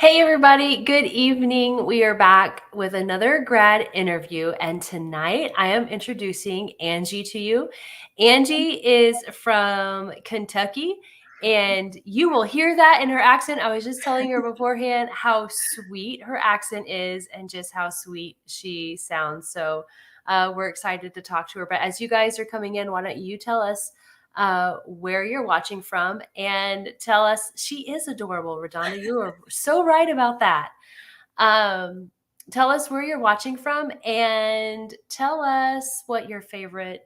Hey, everybody. Good evening. We are back with another grad interview. And tonight I am introducing Angie to you. Angie is from Kentucky, and you will hear that in her accent. I was just telling her beforehand how sweet her accent is and just how sweet she sounds. So we're excited to talk to her. But as you guys are coming in, why don't you tell us where you're watching from and tell us she is adorable. Redonda, you are so right about that. Um, Tell us where you're watching from and tell us what your favorite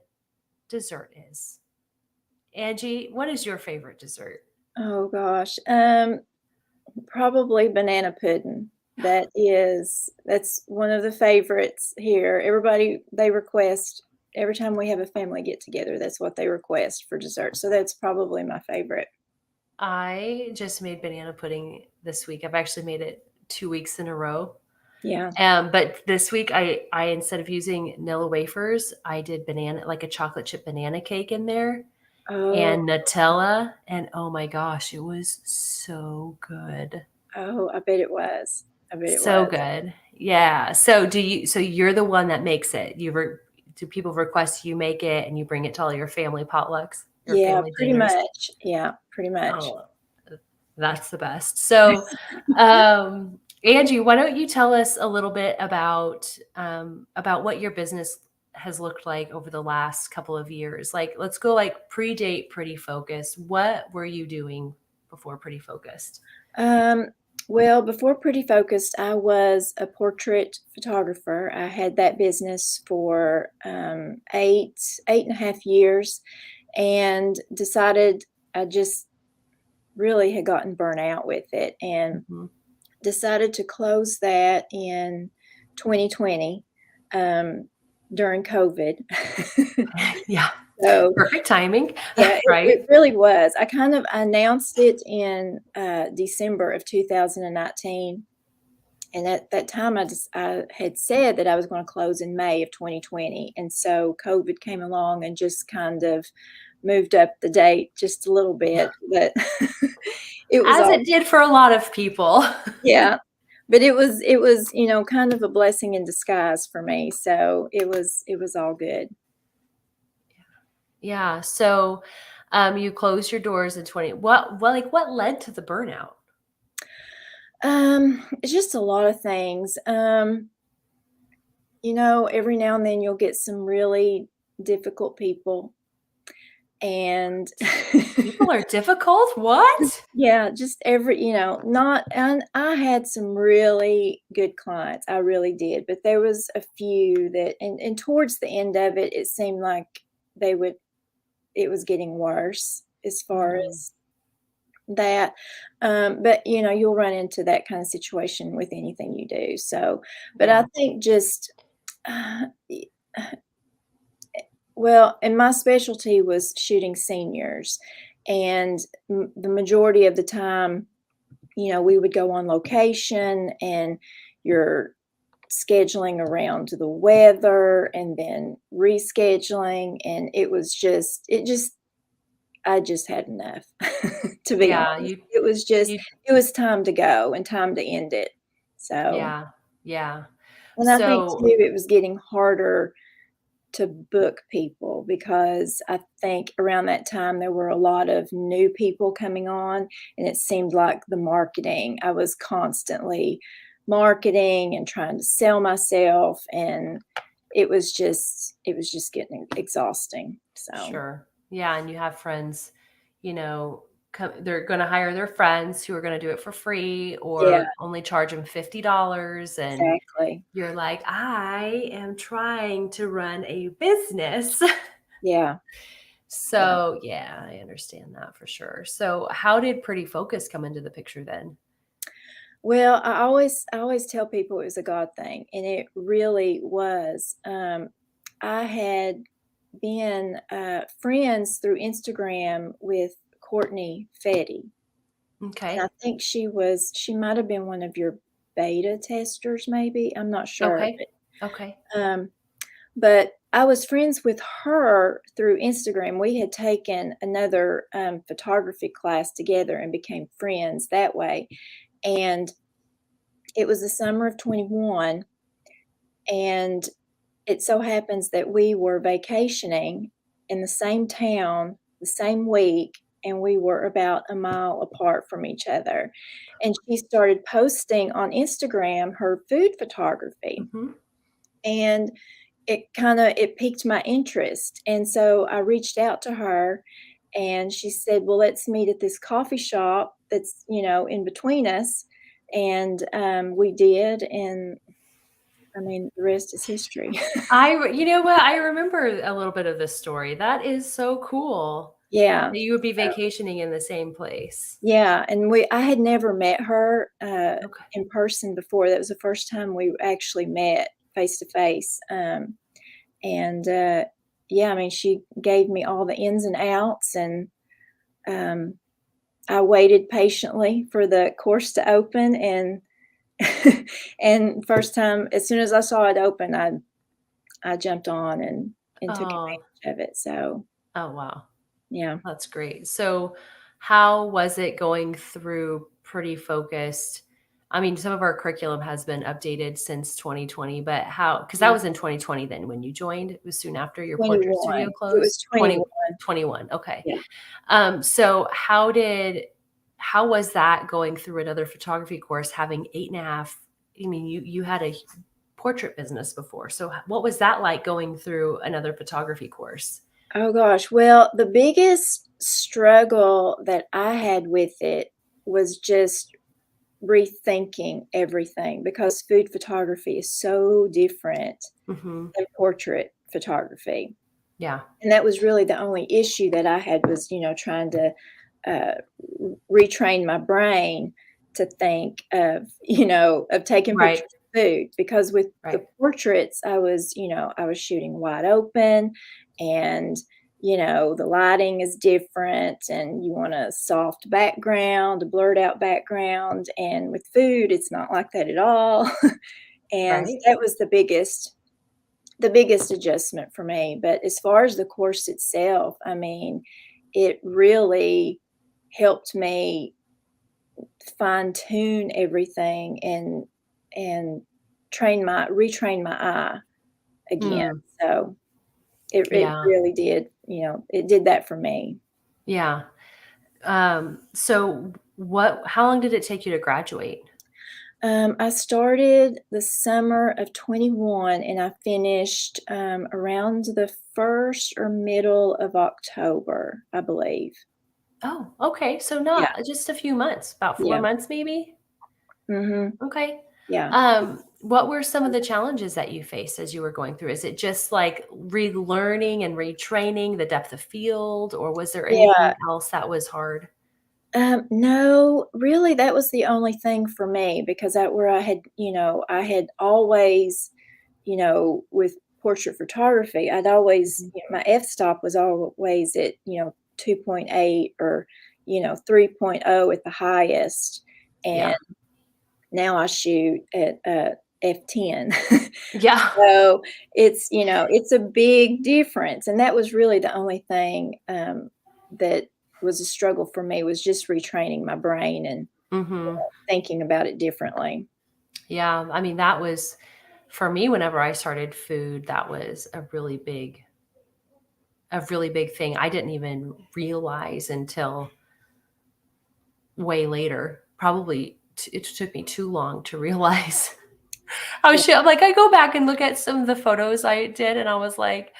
dessert is. Angie, what is your favorite dessert? Oh gosh, probably banana pudding. That's one of the favorites here. Everybody they request every time we have a family get together, that's what they request for dessert. So that's probably my favorite. I just made banana pudding this week. I've actually made it 2 weeks in a row. Yeah. But this week I instead of using Nilla wafers, I did banana like a chocolate chip banana cake in there Oh, and Nutella, and oh my gosh, it was so good. oh, I bet it was. I bet it So was. good. Yeah. So you're the one that makes it. Do people request you make it and you bring it to all your family potlucks or Yeah, family pretty dinners? much. Yeah, pretty much. Oh, that's the best. So, Angie, why don't you tell us a little bit about what your business has looked like over the last couple of years? Like, let's go like predate Pretty Focused. What were you doing before Pretty Focused? Um, well, before Pretty Focused, I was a portrait photographer. I had that business for 8.5 years, and decided I just really had gotten burnt out with it, and Mhm. decided to close that in 2020 um, during COVID. Yeah, So perfect timing, yeah, it right? really was. I kind of announced it in December of 2019. And at that time, I had said that I was going to close in May of 2020. And so COVID came along and just kind of moved up the date just a little bit. But it was As all, it did for a lot of people. yeah. But it was, kind of a blessing in disguise for me. So it was all good. Yeah. So, you closed your doors in 20. What led to the burnout? It's just a lot of things. Every now and then you'll get some really difficult people, and People are difficult? What? yeah, just not and I had some really good clients, I really did, but there was a few that and towards the end of it, it seemed like they would it was getting worse as far Mm, as that, but, you'll run into that kind of situation with anything you do, so but I yeah. think just, y well, and my specialty was shooting seniors, and the majority of the time, we would go on location, and you're scheduling around the weather and then rescheduling, and I just had enough, to be Yeah, honest. It was time to go and time to end it. So, yeah, yeah. and I think too, So it was getting harder to book people because I think around that time there were a lot of new people coming on, and it seemed like I was constantly marketing and trying to sell myself, and it was just getting exhausting. So, sure. Yeah, and you have friends, they're gonna hire their friends who are gonna do it for free yeah, or only charge them $50, and exactly. you're like, "I am trying to run a business." Yeah, yeah. So, yeah, I understand that for sure. So, how did Pretty Focus come into the picture then? Well, I always tell people it was a God thing, and it really was. I had been friends through Instagram with Courtney Fetty, and I Okay. think she might have been one of your beta testers, maybe. I'm not sure, Okay. Okay. but I was friends with her through Instagram. We had taken another photography class together and became friends that way, and it was the summer of 21, and it so happens that we were vacationing in the same town the same week, and we were about a mile apart from each other. And she started posting on Instagram her food photography, Mhm. and it piqued my interest, and so I reached out to her, and she said, "Well, let's meet at this coffee shop that's, in between us," and, we did, and, I mean, the rest is history. You know what? I remember a little bit of this story. That is so cool Yeah. that you would be vacationing in the same place. Yeah, and I had never met her, Okay. in person before. That was the first time we actually met face to face, and, yeah, I mean, she gave me all the ins and outs, and, um, I waited patiently for the course to open, and and first time as soon as I saw it open, I jumped on and took Oh, advantage of it, so, oh, wow. yeah. That's great. So, how was it going through Pretty Focused? I mean, some of our curriculum has been updated since 2020, but how, because that Yeah, was in 2020 then when you joined, it was soon after your portrait 21. studio It was closed? 21. 21. Okay. Yeah. So how was that going through another photography course, having 8.5? I mean, you had a portrait business before. So what was that like going through another photography course? Oh gosh, well, the biggest struggle that I had with it was just rethinking everything because food photography is so different Hmm. than portrait photography. Yeah. And that was really the only issue that I had was, trying to uh, retrain my brain to think of taking Right. pictures of food because with the Right. portraits, I was shooting wide open and, the lighting is different and you want a soft background, a blurred out background. And with food, it's not like that at all. And Right. that was the biggest adjustment for me, but as far as the course itself, I mean, it really helped me fine tune everything and retrain my eye again. Mm, So it yeah. really did, it did that for me. Yeah. So how long did it take you to graduate? I started the summer of 21 and I finished around the first or middle of October, I believe. Oh, okay. So Yeah, not just a few months, about 4 yeah. months maybe? Mhm. Okay. Yeah. What were some of the challenges that you faced as you were going through? Is it just like relearning and retraining the depth of field, or was there Yeah. anything else that was hard? No, really, that was the only thing for me because I had always, with portrait photography, I'd always, Mhm. my f-stop was always at, 2.8 or, 3.0 at the highest. And Yeah. now I shoot at f10. Yeah. So it's a big difference. And that was really the only thing that was a struggle for me was just retraining my brain and Hmm. thinking about it differently. Yeah. I mean, that was for me whenever I started food, that was a really big thing. I didn't even realize until way later. Probably it took me too long to realize how Yeah. shit. Like I go back and look at some of the photos I did, and I was like,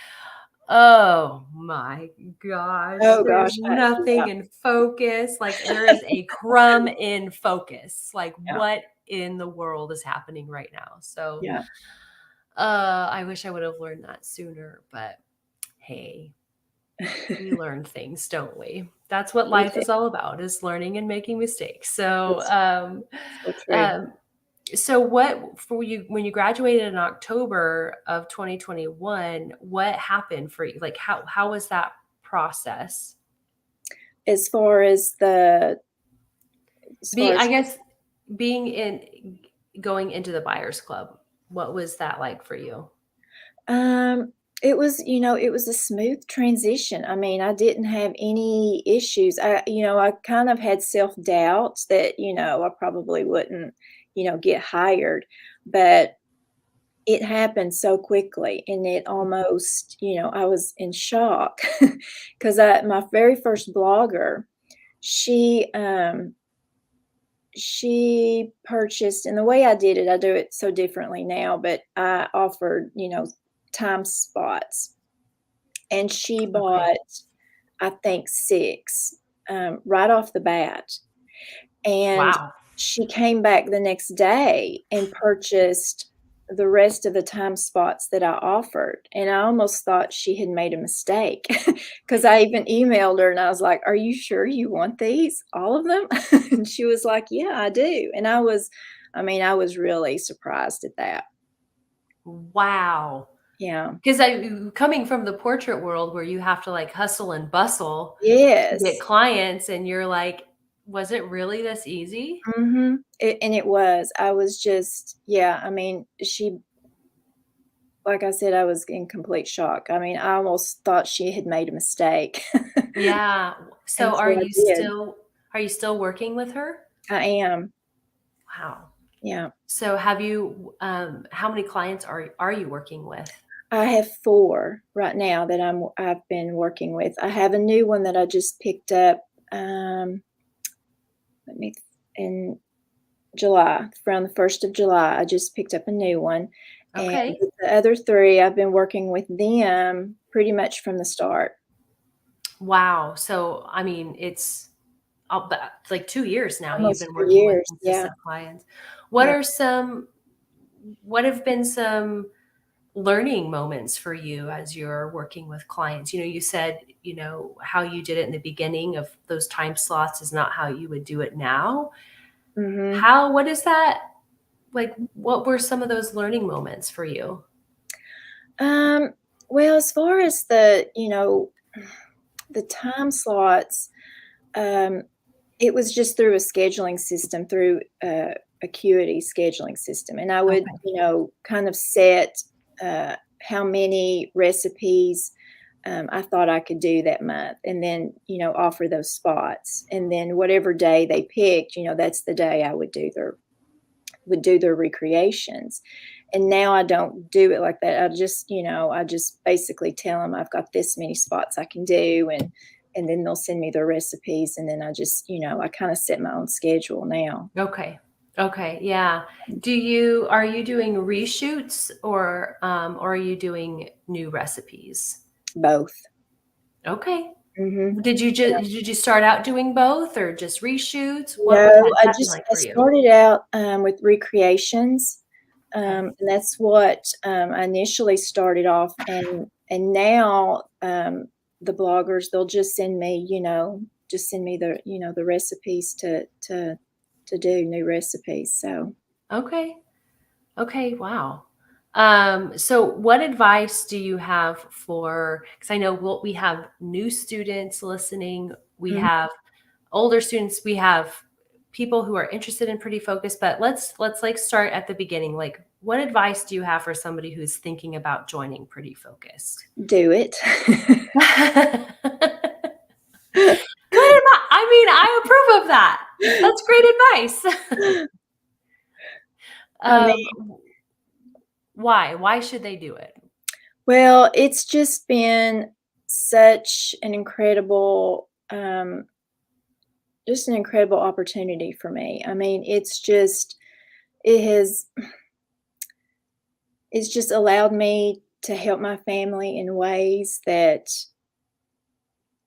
"Oh my gosh, Oh there's gosh, nothing yeah, in focus. Like there is a crumb in focus. Like yeah, what in the world is happening right now?" So, yeah. I wish I would have learned that sooner, but hey, we learn things, don't we? That's what We life did. is all about, is learning and making mistakes. So, That's so true. um, so what for you when you graduated in October of 2021, what happened for you? Like how was that process? As far as the as far I as guess being in going into the buyers club, what was that like for you? Um, it was a smooth transition. I mean, I didn't have any issues. I kind of had self-doubts that, I probably wouldn't, get hired. But it happened so quickly, and it almost, I was in shock because my very first blogger, she she purchased, and the way I did it, I do it so differently now, but I offered, time spots, and she Okay. bought, I think, 6, right off the bat. And Wow. she came back the next day and purchased the rest of the time spots that I offered, and I almost thought she had made a mistake because I even emailed her and I was like, "Are you sure you want these? All of them?" And she was like, "Yeah, I do." And I was really surprised at that. Wow. Yeah. Because I coming from the portrait world where you have to, like, hustle and bustle to get Yes. clients, and you're like, "Was it really this easy?" Mhm. And it was. I was just, yeah, she, like I said, I was in complete shock. I almost thought she had made a mistake. Yeah. And So so I did. are you still working with her? I am. Wow. Yeah. So have you, how many clients are you working with? I have 4 right now that I've been working with. I have a new one that I just picked up, let me in July, around the 1st of July. I just picked up a new one, and Okay. with the other 3, I've been working with them pretty much from the start. Wow. So, I mean, it's like 2 years now you've Almost been 2 working with years, yeah, consistent clients. What yeah. are some what have been some learning moments for you as you're working with clients? You said, how you did it in the beginning of those time slots is not how you would do it now. Mhm. What is that like, what were some of those learning moments for you? Um, well, as far as the time slots, um, it was just through a scheduling system, through Acuity scheduling system, and I would, Okay. kind of set how many recipes I thought I could do that month, and then offer those spots, and then whatever day they picked, that's the day I would do their recreations. And now I don't do it like that. I just basically tell them I've got this many spots I can do, and then they'll send me their recipes, and then I kind of set my own schedule now. Okay. Okay. Yeah. Are you doing reshoots or are you doing new recipes? Both. Okay. Mhm. Did you start out doing both or just reshoots? What No, was I that been just like I for you? started out, with recreations, Okay. and that's what, I initially started off, and now, the bloggers, they'll just send me the recipes to do new recipes, so. Okay. Okay. Wow. So what advice do you have for, because I know we have new students listening, we Mhm. have older students, we have people who are interested in Pretty Focus, but let's like start at the beginning. Like, what advice do you have for somebody who's thinking about joining Pretty Focused? Do it. Good advice. I mean, I approve of that. That's great advice. I mean, um, why? Why should they do it? well, it's just been such an incredible, just an incredible opportunity for me. It has it's just allowed me to help my family in ways that,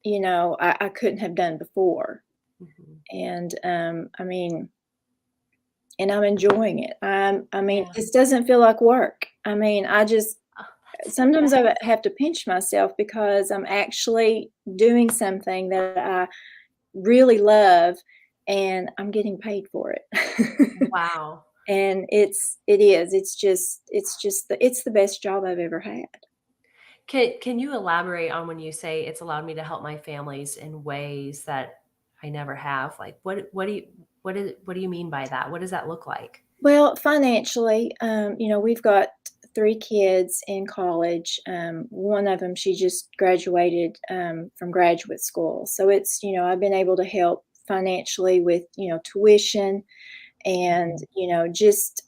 I couldn't have done before. Mhm. And, and I'm enjoying it. Yeah. this doesn't feel like work. Oh, that's so Sometimes I nice. have to pinch myself because I'm actually doing something that I really love, and I'm getting paid for it. Wow. And it's the best job I've ever had. Can you elaborate on when you say it's allowed me to help my families in ways that I never have? Like, what do you mean by that? What does that look like? Well, financially, we've got 3 kids in college. One of them, she just graduated, from graduate school. So I've been able to help financially with, tuition, and, just,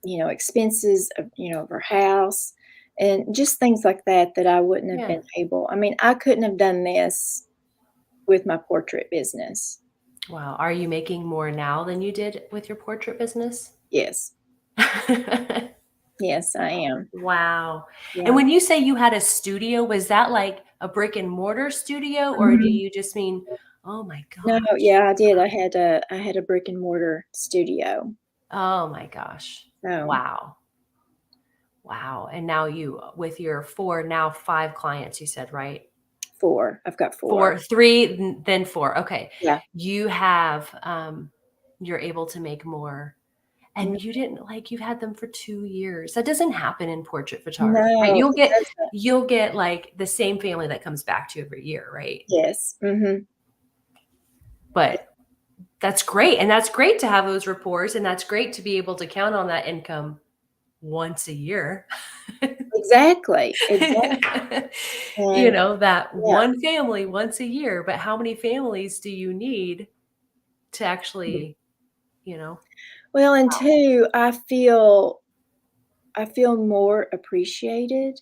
expenses of her house and just things like that that I wouldn't have Yeah. been able. I mean, I couldn't have done this with my portrait business. Wow. Are you making more now than you did with your portrait business? Yes. Yes, I am. Wow. And Yeah. when you say you had a studio, was that like a brick and mortar studio, or do Mhm. you just mean, oh my No, gosh. yeah, I did. I had a brick and mortar studio. Oh my gosh. So Wow. Wow. And now you, with your four, now five clients, you said, right? 4. I've got 4. Four, three, then four. Okay. Yeah. You have, you're able to make more. Mm, And you didn't like you've had them for 2 years. That doesn't happen in portrait photography, right? no, You'll it get doesn't. you'll get, like, the same family that comes back to you every year, right? Yes. Mhm. But that's great, and that's great to have those rapports, and that's great to be able to count on that income once a year. Exactly, exactly, You and know, that yeah. one family once a year, but how many families do you need to actually, you know? Well, and 2, I feel more appreciated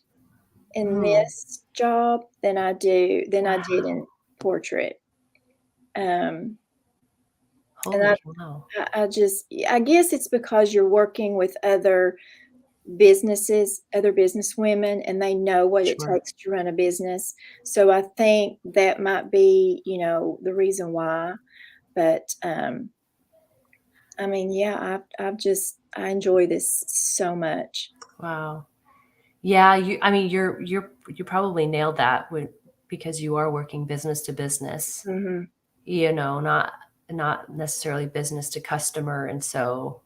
in Mhm. this job than I did Wow. in portrait. Um, and I Holy cow. I I just I guess it's because you're working with other businesswomen, and they know what it Sure. takes to run a business. So I think that might be, the reason why. But, I mean, yeah, I enjoy this so much. Wow. Yeah, I mean, you probably nailed that when because you are working business to business, Mhm. not necessarily business to customer, and so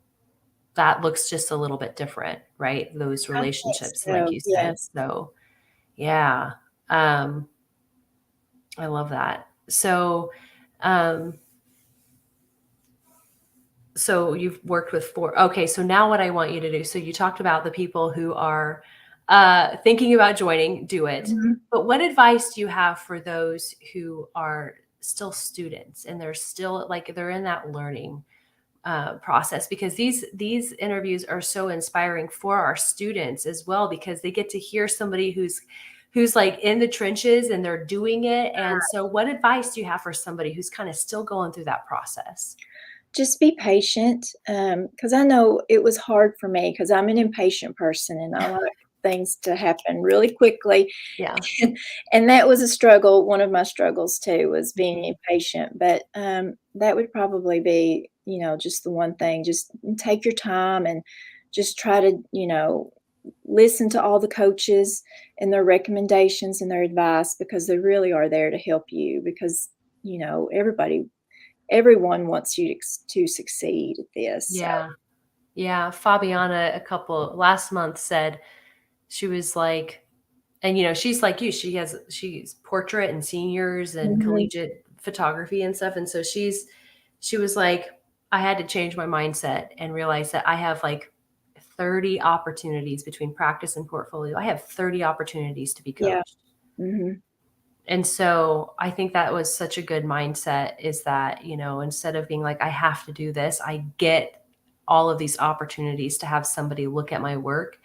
that looks just a little bit different, right? Those I think relationships, like so, you said. yes. So, yeah, um, I love that. Um, so you've worked with 4. Okay, so now what I want you to do, so you talked about the people who are, thinking about joining, do it. Mhm. But what advice do you have for those who are still students and they're still like, they're in that learning, process? Because these interviews are so inspiring for our students as well, because they get to hear somebody who's like in the trenches and they're doing it. And so what advice do you have for somebody who's kind of still going through that process? Just be patient, because I know it was hard for me because 'cause I'm an impatient person and I like things to happen really quickly. Yeah. And that was a struggle, one of my struggles too, was being impatient, but, that would probably be, just the one thing, just take your time and just try to, listen to all the coaches and their recommendations and their advice because they really are there to help you because, everyone wants you to succeed at this, so Yeah. Yeah. Fabiana, a couple last month said she was like, and she's like you, she's portrait and seniors and mhm, collegiate photography and stuff. And so she was like, I had to change my mindset and realize that I have like 30 opportunities between practice and portfolio. I have 30 opportunities to be yeah, coached. mhm, And so I think that was such a good mindset, is that, instead of being like, I have to do this, I get all of these opportunities to have somebody look at my work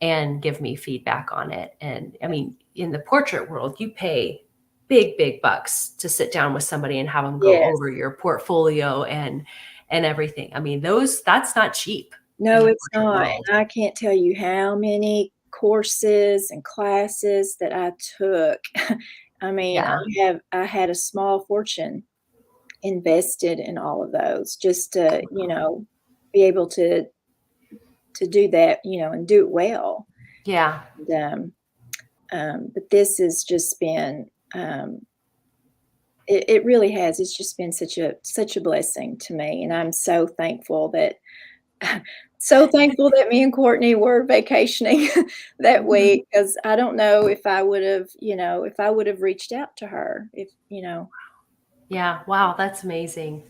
and give me feedback on it. And I mean, in the portrait world, you pay big, big bucks to sit down with somebody and have them go over yes. your portfolio and everything. I mean, that's not cheap in No, the it's portrait not, world. and I can't tell you how many courses and classes that I took. I mean, Yeah. I had a small fortune invested in all of those just to, be able to do that, and do it well. Yeah. And, but this has just been, it really has. It's just been such a blessing to me, and I'm so thankful that so thankful that me and Courtney were vacationing that Mhm. week because I don't know if I would have reached out to her Yeah. Wow. That's amazing.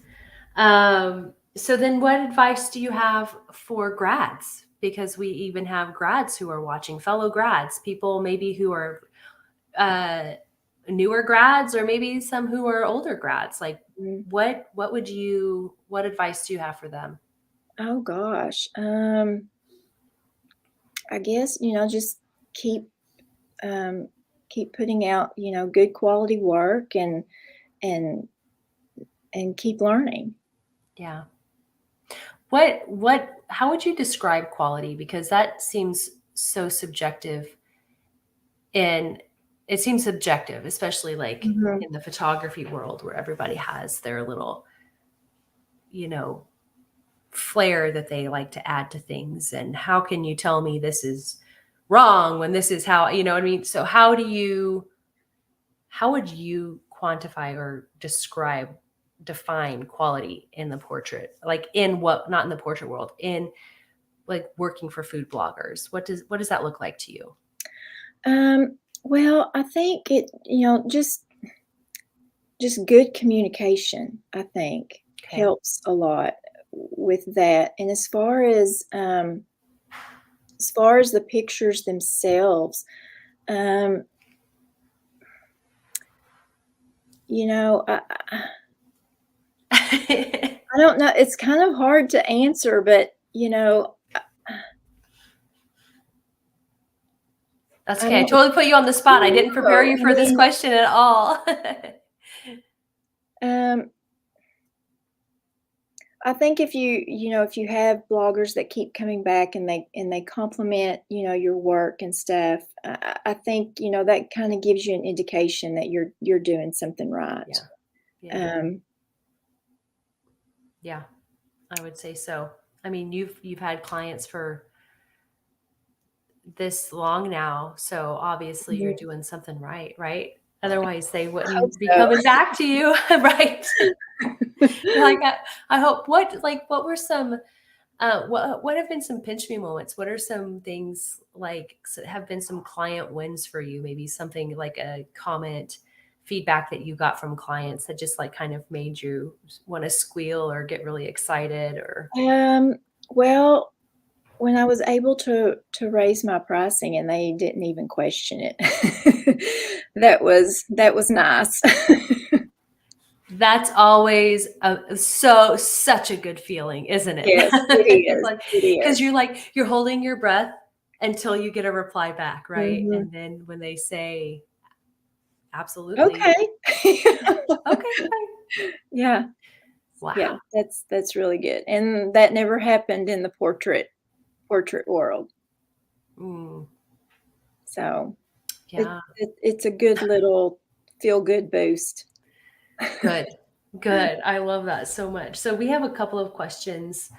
So then what advice do you have for grads? Because we even have grads who are watching, fellow grads, people maybe who are uh, newer grads or maybe some who are older grads? Like, Mm. what advice do you have for them? Oh gosh. I guess, just keep keep putting out, good quality work and and keep learning. Yeah. How would you describe quality? Because that seems so subjective, and it seems subjective, especially like Mhm. in the photography world where everybody has their little, you know, flair that they like to add to things. And how can you tell me this is wrong when this is how, you know what I mean? So how would you quantify or define quality in the portrait? Like in what, not in the portrait world, in like working for food bloggers. What does that look like to you? Well, I think just good communication, I think, Okay. helps a lot with that. And as far as the pictures themselves, um, I don't know. It's kind of hard to answer, but That's I okay. I don't totally put you on the spot. I didn't prepare know. you I for this mean, question at all. um, I think if you have bloggers that keep coming back and they compliment, your work and stuff, I think, that kind of gives you an indication that you're doing something right. Yeah. Yeah. Um, Yeah. I would say so. I mean, you've had clients for this long now, so obviously you're mhm. doing something right, right? Otherwise, they I hope wouldn't be so. coming back to you, right? You're like, I hope. What were some? What have been some pinch me moments? What are some things like have been some client wins for you? Maybe something like a comment, feedback that you got from clients that just like kind of made you want to squeal or get really excited or Um, well, when I was able to raise my pricing and they didn't even question it, that was nice. that's always such a good feeling, isn't it? Yes, it It's is. like It because is. you're holding your breath until you get a reply back, right? Mhm. And then when they say absolutely, Okay. okay, fine. Yeah, yeah, Wow. that's really good, and that never happened in the portrait world, Mm, so yeah. it's a good little feel-good boost. Good. Good. I love that so much. So we have a couple of questions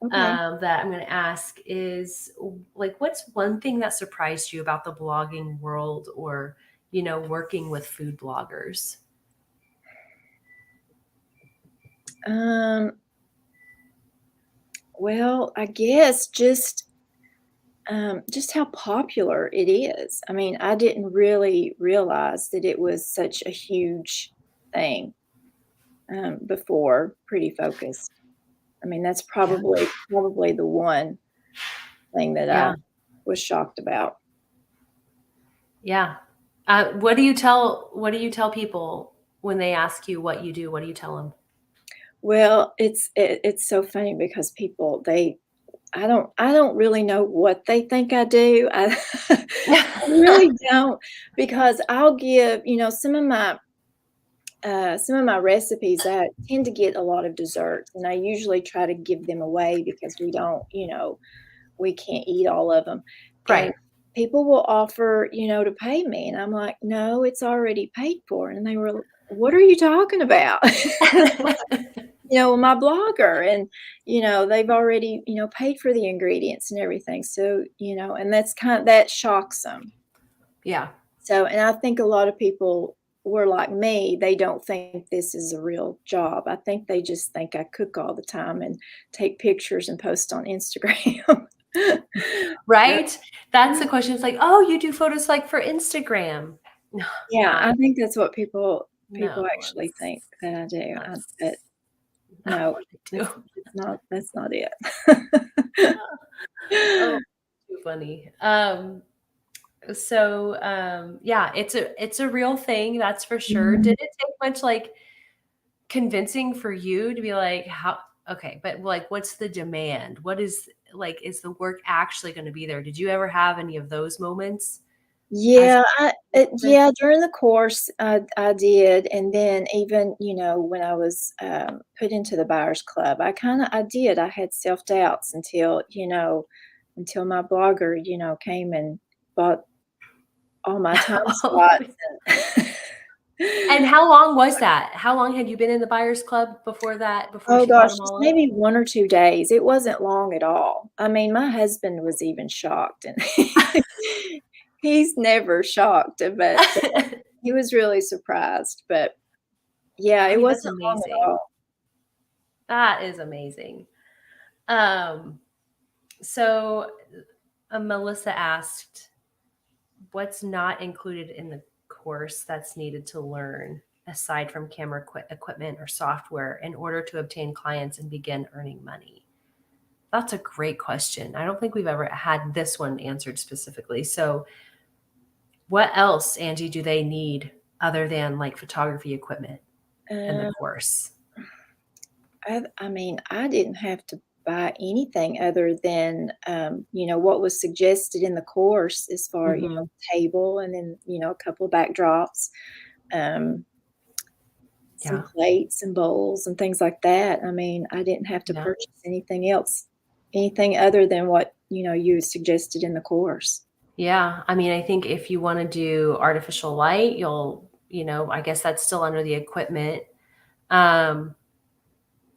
Okay. that I'm going to ask is like, what's one thing that surprised you about the blogging world or, working with food bloggers? Um, well, I guess just how popular it is. I mean, I didn't really realize that it was such a huge thing, before Pretty Focused. I mean, that's Yeah. probably the one thing that I Yeah. was shocked about. Yeah. What do you tell people when they ask you what you do? What do you tell them? Well, it's so funny because people they I don't really know what they think I do. I really don't because I'll give, some of my recipes, I tend to get a lot of desserts, and I usually try to give them away because we can't eat all of them. And Right. people will offer, to pay me, and I'm like, "No, it's already paid for." And they were, "What are you talking about?" My blogger and, they've already, paid for the ingredients and everything. So, and that shocks them. Yeah. So, and I think a lot of people were like me, they don't think this is a real job. I think they just think I cook all the time and take pictures and post on Instagram. So, Right? That's the question. It's like, "Oh, you do photos like for Instagram." No, yeah, not I think that's what people no, actually think that I do. But that's not no, what I do. that's not it. Oh, too funny. So, yeah, it's a real thing, that's for sure. Mhm. Did it take much, like, convincing for you to be like, "How okay, but, like, what's the demand? What is like, is the work actually gonna be there?" Did you ever have any of those moments as Yeah, a yeah, during the course, I did, and then even, when I was, put into the buyers club, I did, I had self-doubts until my blogger, came and bought all my time slots and And how long was that? How long had you been in the buyers club before that before Oh she bought gosh, them just all up? maybe 1 or 2 days. It wasn't long at all. I mean, my husband was even shocked, and he's never shocked, but he was really surprised, but yeah, I it mean, that's wasn't long at amazing. all. That is amazing. Um, so, Melissa asked, "What's not included in the course that's needed to learn aside from camera equipment or software in order to obtain clients and begin earning money?" That's a great question. I don't think we've ever had this one answered specifically. So, what else, Angie, do they need other than like photography equipment in the Uh, course? I mean, I didn't have to buy anything other than, what was suggested in the course as far, Hmm. table and then, a couple of backdrops, um, some Yeah. plates and bowls and things like that. I mean, I didn't have to Yeah. purchase anything else, anything other than what, you suggested in the course. Yeah. I mean, I think if you want to do artificial light, I guess that's still under the equipment. Um,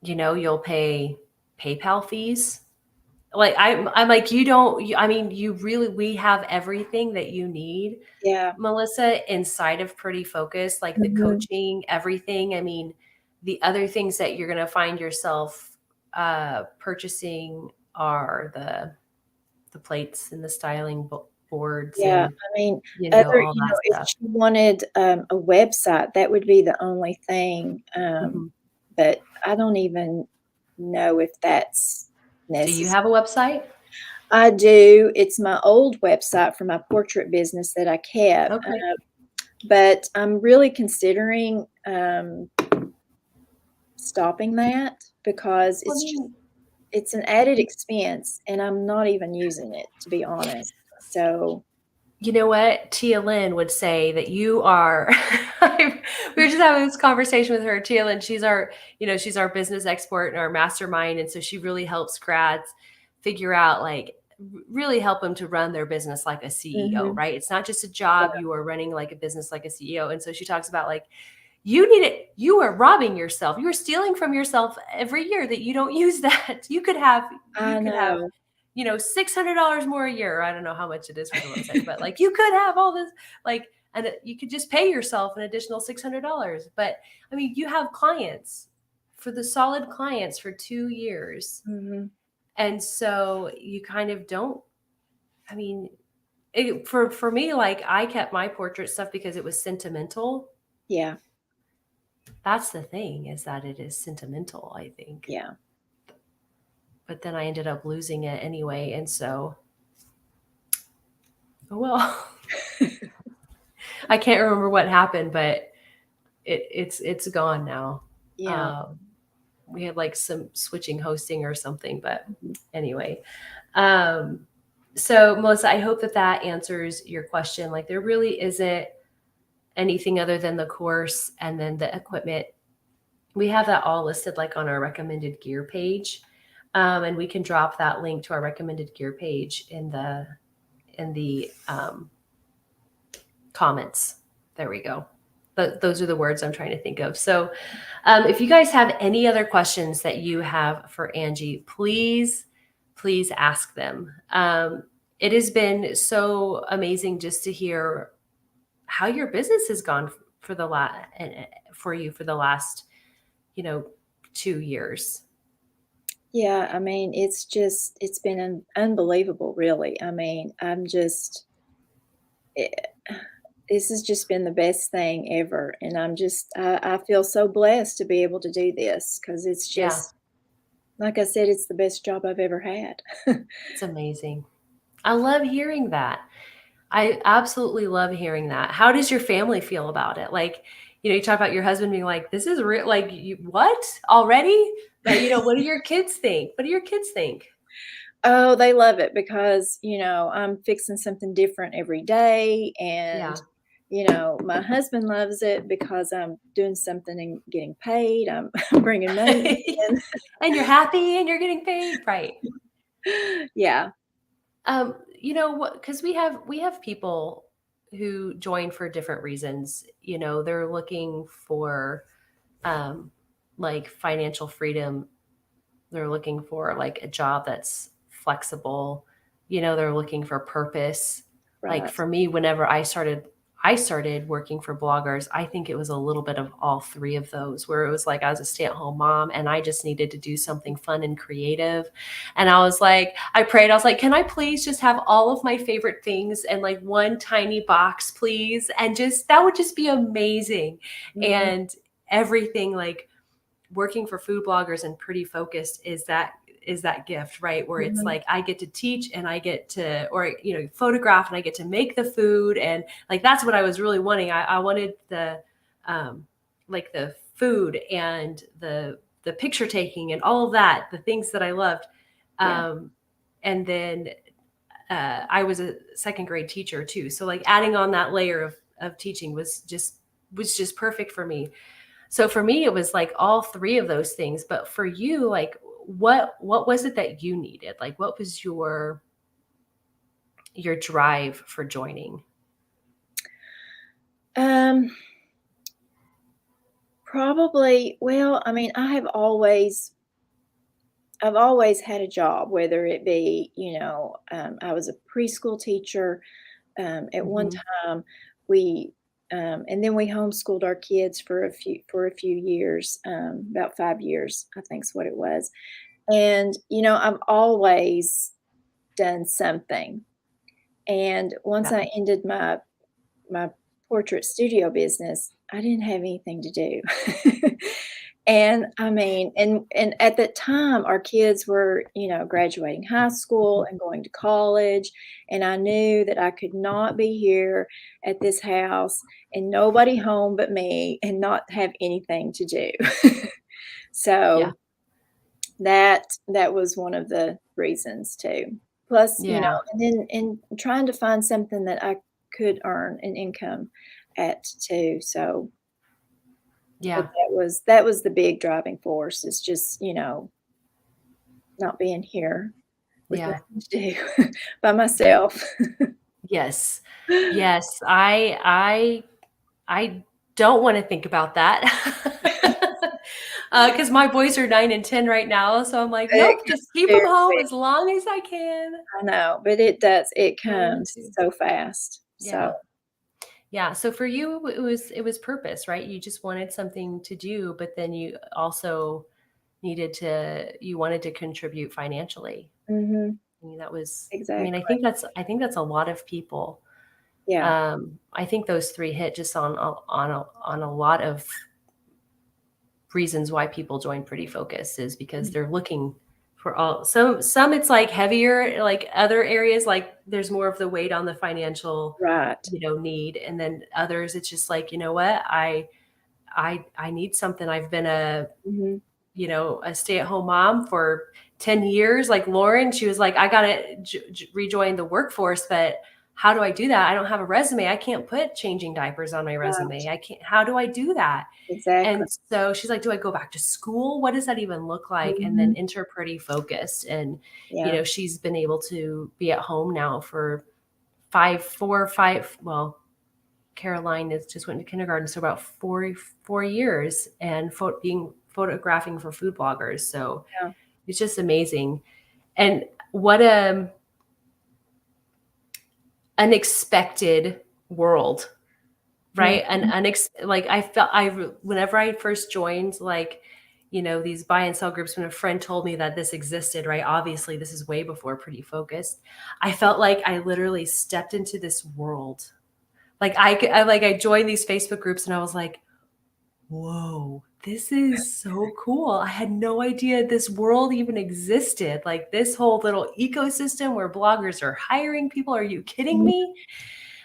you'll pay PayPal fees. Like I'm like, I mean, we have everything that you need, Yeah. Melissa, inside of Pretty Focus, like the Mhm. coaching, everything. I mean, the other things that you're going to find yourself purchasing are the plates and the styling boards Yeah, and I mean, other all that if stuff. she wanted, a website, that would be the only thing, Mhm. but I don't even know if that's Do you necessary. have a website? I do, it's my old website for my portrait business that I kept, Okay. but I'm really considering, stopping that because Well, I mean, it's an added expense, and I'm not even using it, to be honest, so you know what? Tia Lynn would say that you are. We were just having this conversation with her. Tia Lynn, she's our business expert and our mastermind, and so she really helps grads figure out like really help them to run their business like a CEO, Mhm, right? It's not just a job; yeah, you are running like a business like a CEO. And so she talks about like you need it. You are robbing yourself. You are stealing from yourself every year that you don't use that. You I could have know. $600 more a year. I don't know how much it is for the website, but like you could have all this, like, and you could just pay yourself an additional $600. But I mean, you have clients for the solid clients for 2 years. Mhm. And so you kind of don't, I mean, for me, like I kept my portrait stuff because it was sentimental. Yeah, That's the thing is that it is sentimental, I think. yeah. But then I ended up losing it anyway. And so, oh well. I can't remember what happened, but it's gone now. Yeah. Um, we had like some switching hosting or something, but Mhm. anyway. Um, so Melissa, I hope that that answers your question. Like there really isn't anything other than the course and then the equipment. We have that all listed like on our recommended gear page. And we can drop that link to our recommended gear page in the comments. There we go. But those are the words I'm trying to think of. So, if you guys have any other questions that you have for Angie, please ask them. It has been so amazing just to hear how your business has gone for you for the last, you know, 2 years. Yeah, I mean, it's been unbelievable, really. I mean, eh, this has just been the best thing ever, and I feel so blessed to be able to do this because it's Yeah, just like I said, it's the best job I've ever had. it's amazing. I love hearing that. I absolutely love hearing that. How does your family feel about it? Like, you talk about your husband being like, "This is real." Like, what already? But what do your kids think? What do your kids think? Oh, they love it because, I'm fixing something different every day, and, Yeah. my husband loves it because I'm doing something and getting paid. I'm bringing money in. And you're happy and you're getting paid, right? Yeah, What? Because we have people who join for different reasons. They're looking for um, like financial freedom. They're looking for like a job that's flexible. They're looking for purpose. Like right. for me, whenever I started working for bloggers, I think it was a little bit of all three of those, where it was like I was a stay-at-home mom and I just needed to do something fun and creative. And I prayed, I was like, can I please just have all of my favorite things in like one tiny box, please? And just that would just be amazing. Mhm, And everything like working for food bloggers and Pretty Focused is that gift, right? Where it's mhm. like I get to teach and I get to, or photograph and I get to make the food, and like that's what I was really wanting. I wanted the like the food and the picture taking and all of that, the things that I loved. Yeah, And then I was a second grade teacher too, so like adding on that layer of teaching was just perfect for me. So for me, it was like all three of those things. But for you, like what was it that you needed? Like what was your drive for joining? um, probably well, I mean, I've always had a job, whether it be, I was a preschool teacher. At one Hmm. time, we and then we homeschooled our kids for a few years, about 5 years, I think's what it was. And, I've always done something. And once Yeah. I ended my portrait studio business, I didn't have anything to do. And I mean, and at that time, our kids were, graduating high school and going to college, and I knew that I could not be here at this house and nobody home but me and not have anything to do. Yeah. So that was one of the reasons too. Plus, Yeah. and then and trying to find something that I could earn an income at too. So, but Yeah. that was the big driving force, is just, not being here with Yeah. nothing to do by myself. Yes. Yes. I don't want to think about that. Because my boys are 9 and 10 right now, so I'm like, It nope, just comes keep them very home quick. as long as I can. I know, but it Don't want comes to. so fast. So, Yeah. Yeah, so for you, it was purpose, right? You just wanted something to do, but then you also you wanted to contribute financially. mhm, I mean, exactly. I think that's a lot of people. Yeah, I think those three hit just on a lot of reasons why people join Pretty Focus is because mm, they're looking for all some it's like heavier, like other areas like there's more of the weight on the financial right. need, and then others it's just like, you know what, I need something. I've been Mhm, a stay-at-home mom for 10 years. Like Lauren, she was like, I got to rejoin the workforce, but how do I do that? I don't have a resume. I can't put changing diapers on my resume. right, I can't, how do I do that? exactly. And so she's like, do I go back to school? What does that even look like? And then Mhm, enter Pretty Focused. And, yeah, she's been able to be at home now for 5, 4, 5, well, Caroline is just went to kindergarten, so about 4 years, and being photographing for food bloggers. So yeah, it's just amazing. And what a unexpected world, right? mhm, An like I felt whenever I first joined, like these buy and sell groups, when a friend told me that this existed, right? Obviously, this is way before Pretty Focused. I felt like I literally stepped into this world. Like I joined these Facebook groups and I was like, whoa, this is so cool. I had no idea this world even existed. Like this whole little ecosystem where bloggers are hiring people. Are you kidding Mhm. me?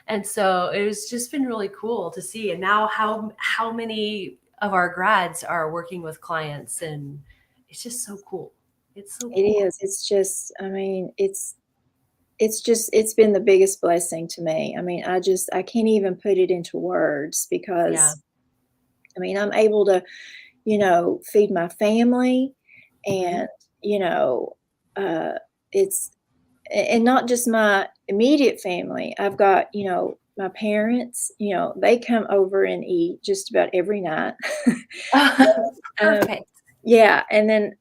And so it was just been really cool to see. And now how many of our grads are working with clients, and it's just so cool. It's so It cool. is. It's just, I mean, it's been the biggest blessing to me. I mean, I can't even put it into words Yeah. because, I mean, I'm able to, feed my family Hmm. and, you know, uh, it's and not just my immediate family. I've got, my parents, they come over and eat just about every night. Um, Perfect. yeah, and then,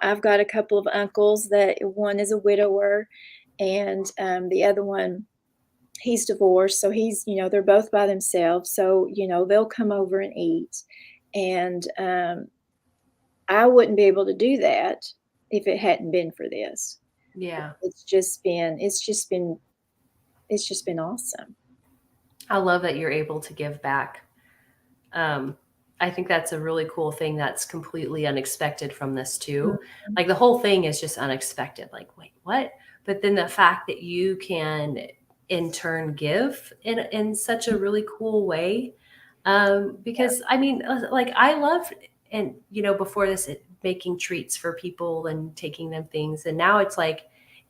I've got a couple of uncles that one is a widower and, the other one, he's divorced, so they're both by themselves, so, they'll come over and eat, and, I wouldn't be able to do that if it hadn't been for this. Yeah. It's just been awesome. I love that you're able to give back. Um, I think that's a really cool thing that's completely unexpected from this too. Mhm. Like the whole thing is just unexpected. Like, wait, what? But then the fact that you can in turn give in such a really cool way. Yeah, Because I mean, like I love and before this making treats for people and taking them things, and now it's like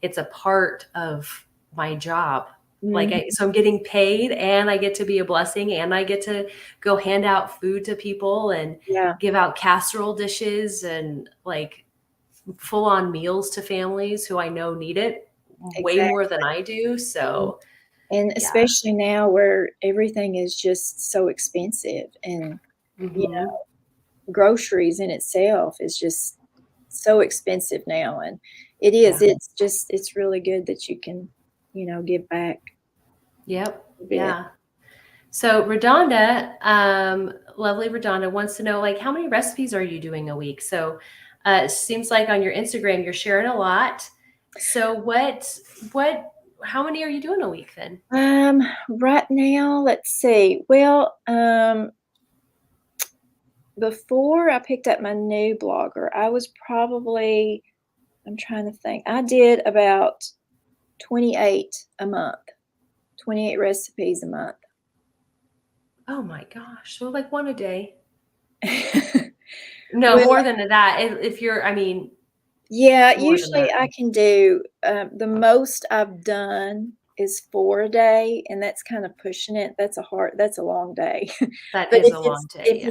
it's a part of my job. Like mhm, so I'm getting paid and I get to be a blessing and I get to go hand out food to people and yeah, give out casserole dishes and like full on meals to families who I know need it way more than exactly, I do. and So, and yeah. especially now where everything is just so expensive and, you Hmm. groceries in itself is just so expensive now, and it is, Yeah. it's really good that you can, give back Yep. a bit. Yeah. So, Redonda, lovely Redonda wants to know like how many recipes are you doing a week? So, it seems like on your Instagram you're sharing a lot. So, what, how many are you doing a week then? Right now, let's see. Well, before I picked up my new blogger, I was probably, I'm trying to think. I did about 28 a month, 28 recipes a month. Oh my gosh. So, like one a day. No, Well, more than that. If you're, I mean, yeah, more than usually that. I can do, the most I've done is 4 a day, and that's kind of pushing it. That's a long day. That But is a long day. if Yeah.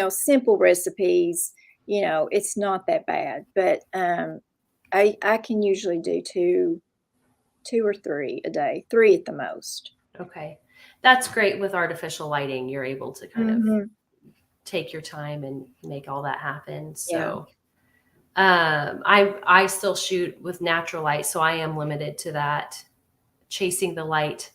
it's, simple recipes, it's not that bad. But, I can usually do 2 or 3 a day, 3 at the most. Okay. That's great with artificial lighting. You're able to kind of Mhm. take your time and make all that happen. Yeah. So, I still shoot with natural light, so I am limited to that, chasing the light.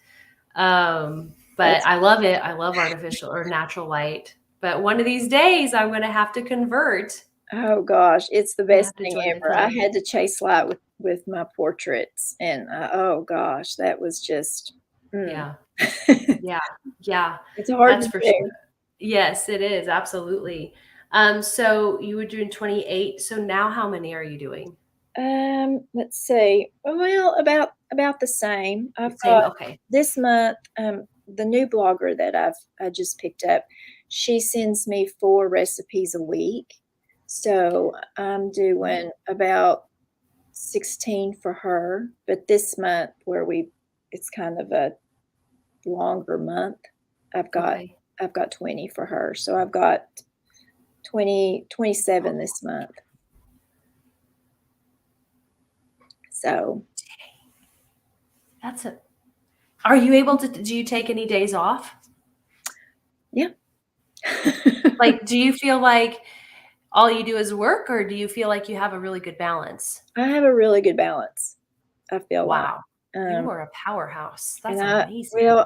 But That's I love it. I love artificial or natural light. But one of these days, I'm going to have to convert. Oh gosh, it's the I'm going to best have to thing join the ever. I club. had to chase light with my portraits, and, oh gosh, that was just, mm. Yeah. Yeah. Yeah. It's hard That's to for sure. do. Yes, it is. Absolutely. So you were doing 28. So now how many are you doing? Let's see. Well, about the same. The I've same. got Okay. this month, the new blogger that I just picked up, she sends me 4 recipes a week. So I'm doing about 16 for her, but this month it's kind of a longer month. I've got Okay. I've got 20 for her. So I've got 27 this month. So, That's a, are you able to, do you take any days off? yeah. Like, do you feel like all you do is work, or do you feel like you have a really good balance? I have a really good balance, I feel like. Wow. You Um, are a powerhouse. and That's amazing.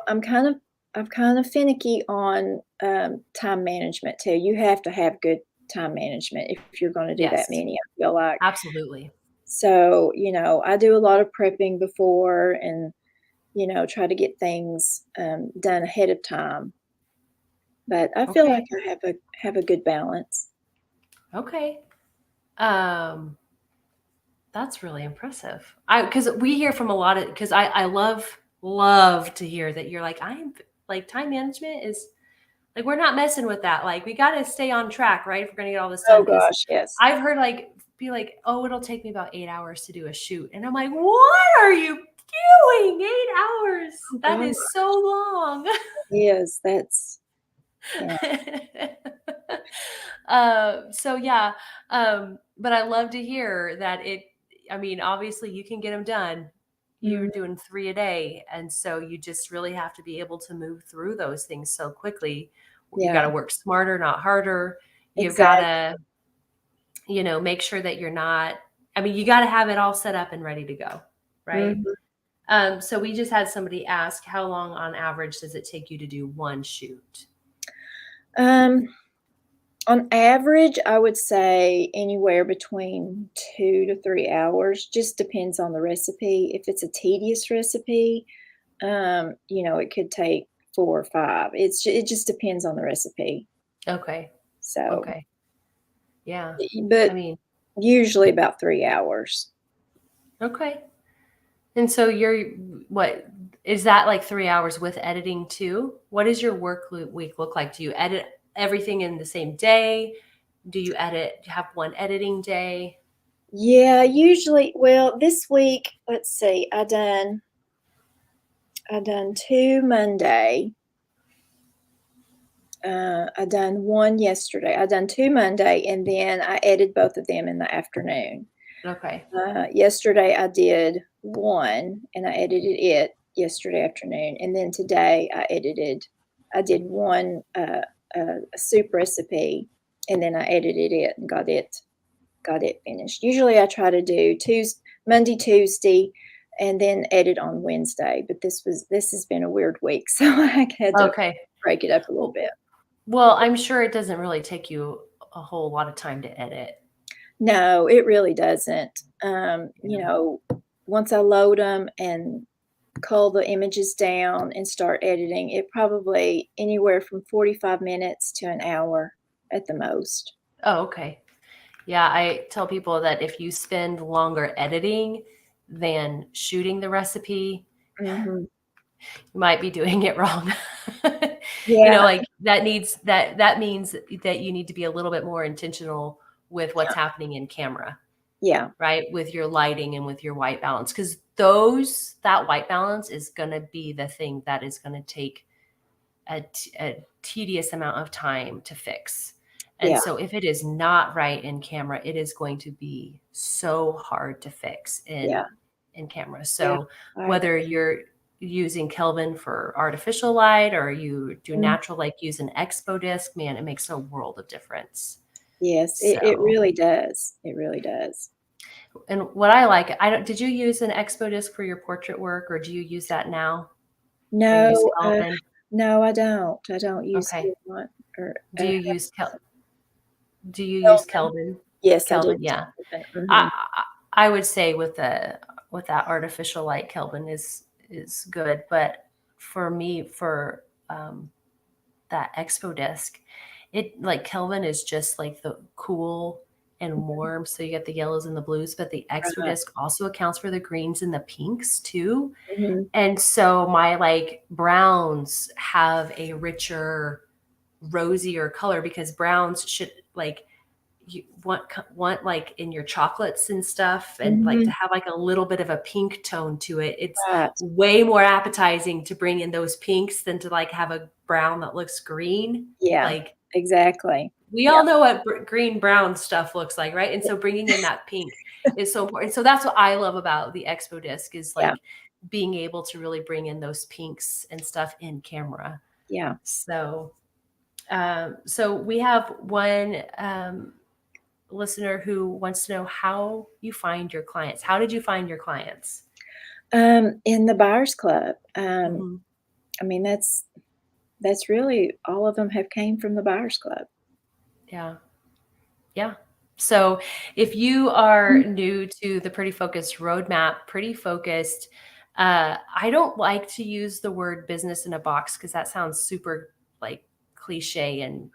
I'm kind of finicky on, time management too. You have to have good time management if you're gonna do that Yes, many, I feel like. absolutely. So, I do a lot of prepping before and, try to get things, done ahead of time. But I feel like Okay. I have a good balance. Okay. Um, that's really impressive. Because we hear from a lot of, because I love to hear that you're like, I'm like, time management is like, we're not messing with that. Like, we got to stay on track, right? If we're going to get all this done. Oh Because gosh, yes. I've heard like, be like, oh, it'll take me about 8 hours to do a shoot. And I'm like, what are you doing? 8 hours? Oh That god. is so long. Yes, that's yeah. So yeah, but I love to hear that I mean, obviously you can get them done. You're Mhm. doing 3 a day, and so you just really have to be able to move through those things so quickly. You Yeah, gotta work smarter, not harder. You exactly. gotta, make sure that you're not I mean, you gotta have it all set up and ready to go, right? Mhm. So we just had somebody ask, how long on average does it take you to do one shoot? Um, on average, I would say anywhere between 2 to 3 hours, just depends on the recipe. If it's a tedious recipe, it could take 4 or 5. It just depends on the recipe. Okay. So, Okay. Yeah. I but mean, usually about 3 hours. okay. And so what is that like 3 hours with editing too? What does your week look like? Do you edit everything in the same day? Do you have one editing day? Yeah, usually well, this week, let's see, I done 2 Monday. I done 1 yesterday. I done 2 Monday, and then I edited both of them in the afternoon. Okay. Yesterday I did 1, and I edited it yesterday afternoon, and then today I did 1, a soup recipe, and then I edited it and got it finished. Usually I try to do Monday, Tuesday, and then edit on Wednesday, but this has been a weird week, so I had to Okay. break it up a little Well, bit. well, I'm sure it doesn't really take you a whole lot of time to edit. No, it really doesn't. Yeah. Once I load them and cull the images down and start editing, it probably anywhere from 45 minutes to an hour at the most. Oh, okay. Yeah, I tell people that if you spend longer editing than shooting the recipe, Mhm. you might be doing it wrong. Yeah, Like that means that you need to be a little bit more intentional with what's happening in camera, yeah, right? With your lighting and with your white balance. Because that white balance is gonna be the thing that is gonna take a tedious amount of time to fix. And yeah, so if it is not right in camera, it is going to be so hard to fix yeah, in camera. yeah, So I whether agree. you're using Kelvin for artificial light or you do Mhm. natural, like use an expo disc, man, it makes a world of difference. Yes, it So, really does. It really does. and what I like, I don't, did you use an expo disc for your portrait work or do you use that now or use No, Kelvin? no, I don't. I don't use Okay. Piedmont or, Do you use Do you use Kelvin. Kelvin? Yes, I do Kelvin, use yeah. Kelvin. Mhm. I would say with that artificial light, Kelvin is good, but for me, for that expo disc, it like Kelvin is just like the cool and warm, so you get the yellows and the blues, but the expo Right. disc also accounts for the greens and the pinks too. Mhm. And so my like browns have a richer, rosier color because browns should like you want like in your chocolates and stuff and like to Mhm. have like a little bit of a pink tone to it. It's Right. way more appetizing to bring in those pinks than to like have a brown that looks green. Yeah, Like exactly. we Yeah. all know what green brown stuff looks like, right? And so bringing in that pink is so important. So that's what I love about the expo disc is Yeah, like being able to really bring in those pinks and stuff in camera. yeah. So we have one listener who wants to know how you find your clients. How did you find your clients? In the Buyers Club, Mhm. I mean, that's really all of them have came from the Buyers Club. Yeah. Yeah. So if you are Mm. new to the Pretty Focused roadmap, Pretty Focused, I don't like to use the word business in a box because that sounds super like cliche and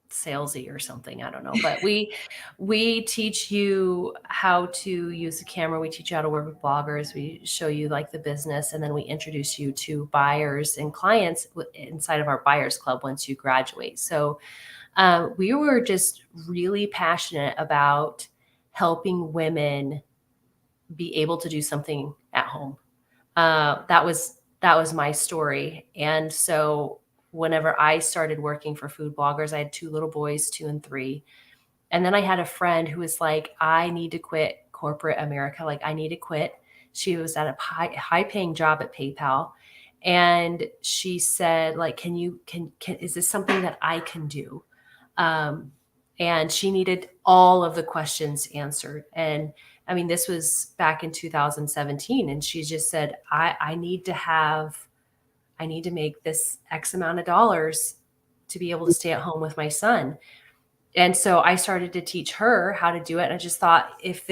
salesy or something. I don't know, but we teach you how to use the camera. We teach you how to work with bloggers. We show you like the business, and then we introduce you to buyers and clients inside of our buyers club once you graduate. So we were just really passionate about helping women be able to do something at home. That was my story. And so whenever I started working for food bloggers, I had two little boys, 2 and 3. And then I had a friend who was like, I need to quit corporate America. Like, I need to quit. She was at a high paying job at PayPal. And she said, like, is this something that I can do? Um, and she needed all of the questions answered. And I mean, this was back in 2017. And she just said, I need to make this X amount of dollars to be able to stay at home with my son. And so I started to teach her how to do it. And I just thought, if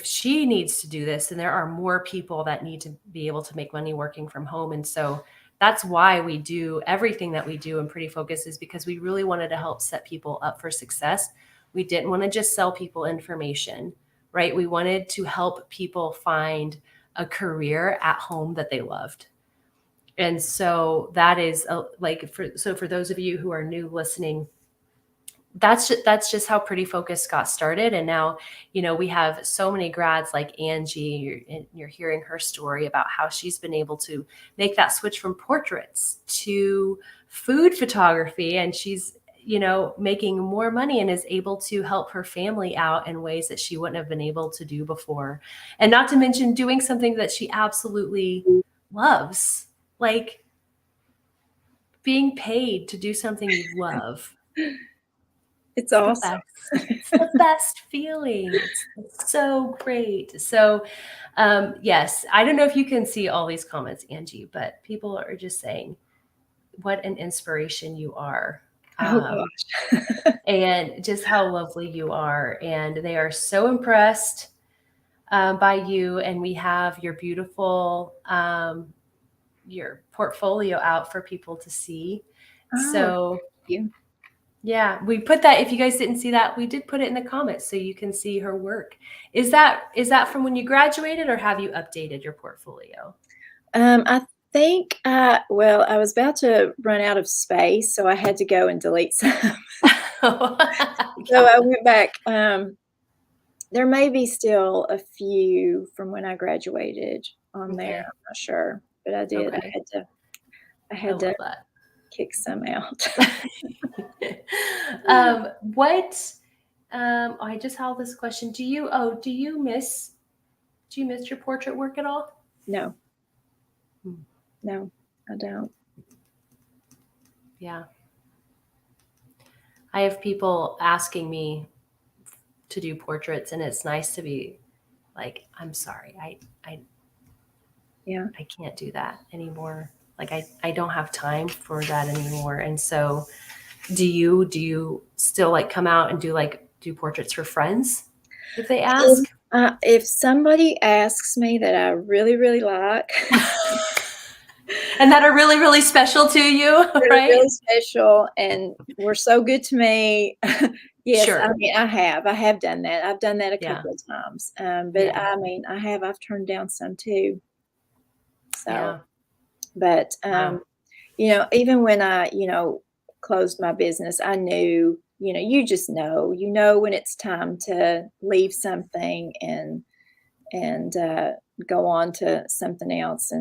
she needs to do this, then there are more people that need to be able to make money working from home. And so that's why we do everything that we do in Pretty Focus, is because we really wanted to help set people up for success. We didn't want to just sell people information, right? We wanted to help people find a career at home that they loved. And so that is for those of you who are new listening, that's just how Pretty Focus got started. And now, we have so many grads like Angie. You're hearing her story about how she's been able to make that switch from portraits to food photography. And she's, making more money and is able to help her family out in ways that she wouldn't have been able to do before. And not to mention doing something that she absolutely loves, like being paid to do something you love. It's awesome. It's the best feeling. It's so great. So, yes, I don't know if you can see all these comments, Angie, but people are just saying what an inspiration you are. Oh gosh. And just how lovely you are. And they are so impressed by you. And we have your beautiful, your portfolio out for people to see. So thank you. Yeah, we put that. If you guys didn't see that, we did put it in the comments so you can see her work. Is that from when you graduated, or have you updated your portfolio? I think I was about to run out of space, so I had to go and delete some. So I went back. There may be still a few from when I graduated on there. I'm not sure, but I did. Okay. I had to kick some out. I just have this question. Do you miss your portrait work at all? No. No, I don't. Yeah. I have people asking me to do portraits, and it's nice to be like, I'm sorry, I can't do that anymore. Like I don't have time for that anymore. And so do you still like come out and do portraits for friends if they ask? If somebody asks me that I really, really like and that are really, really special to you, right? Really special and were so good to me. Yes, Sure. I mean, I have done that. I've done that a couple of times. But Yeah. I mean, I've turned down some too. So, Yeah. but, Wow. even when I, closed my business, I knew, you just know, when it's time to leave something and go on to something else.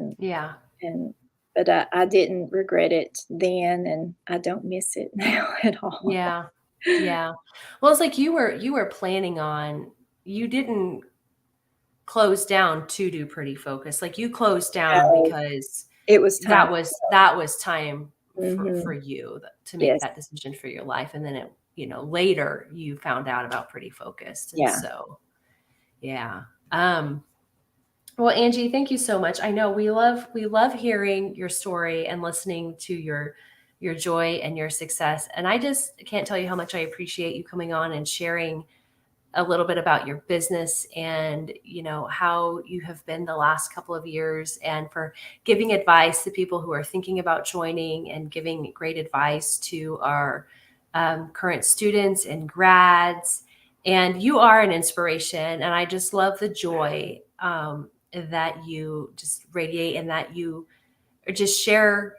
But I didn't regret it then, and I don't miss it now at all. Yeah. Yeah. Well, it's like you were planning on, you didn't close down to do Pretty Focus. Like you closed down because it was time. that was time for Mhm. you to make Yes. that decision for your life. And then later you found out about Pretty Focused. And Yeah. so, yeah. Well, Angie, thank you so much. I know we love hearing your story and listening to your joy and your success. And I just can't tell you how much I appreciate you coming on and sharing a little bit about your business and, how you have been the last couple of years, and for giving advice to people who are thinking about joining, and giving great advice to our current students and grads. And you are an inspiration. And I just love the joy that you just radiate, and that you just share.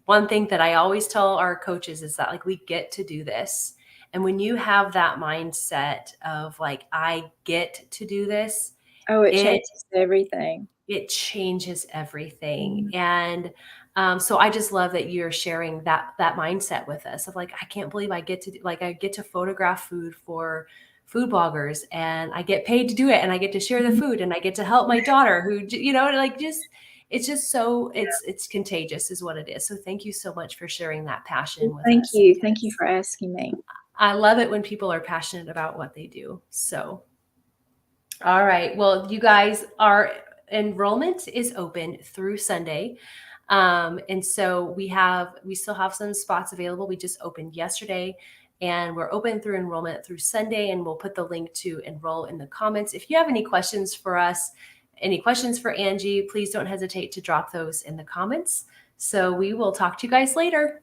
One thing that I always tell our coaches is that, like, we get to do this. And when you have that mindset of like, I get to do this, Oh, it it changes everything. it changes everything. Mhm. And so I just love that you're sharing that mindset with us of like, I can't believe I get to I get to photograph food for food bloggers, and I get paid to do it, and I get to share the Mhm. food, and I get to help my daughter who, like, just, it's just so, it's contagious is what it is. So thank you so much for sharing that passion with Thank us, you. Thank you because for asking me. I love it when people are passionate about what they do. So all right. Well, you guys, our enrollment is open through Sunday. And so we still have some spots available. We just opened yesterday, and we're open through enrollment through Sunday. And we'll put the link to enroll in the comments. If you have any questions for us, any questions for Angie, please don't hesitate to drop those in the comments. So we will talk to you guys later.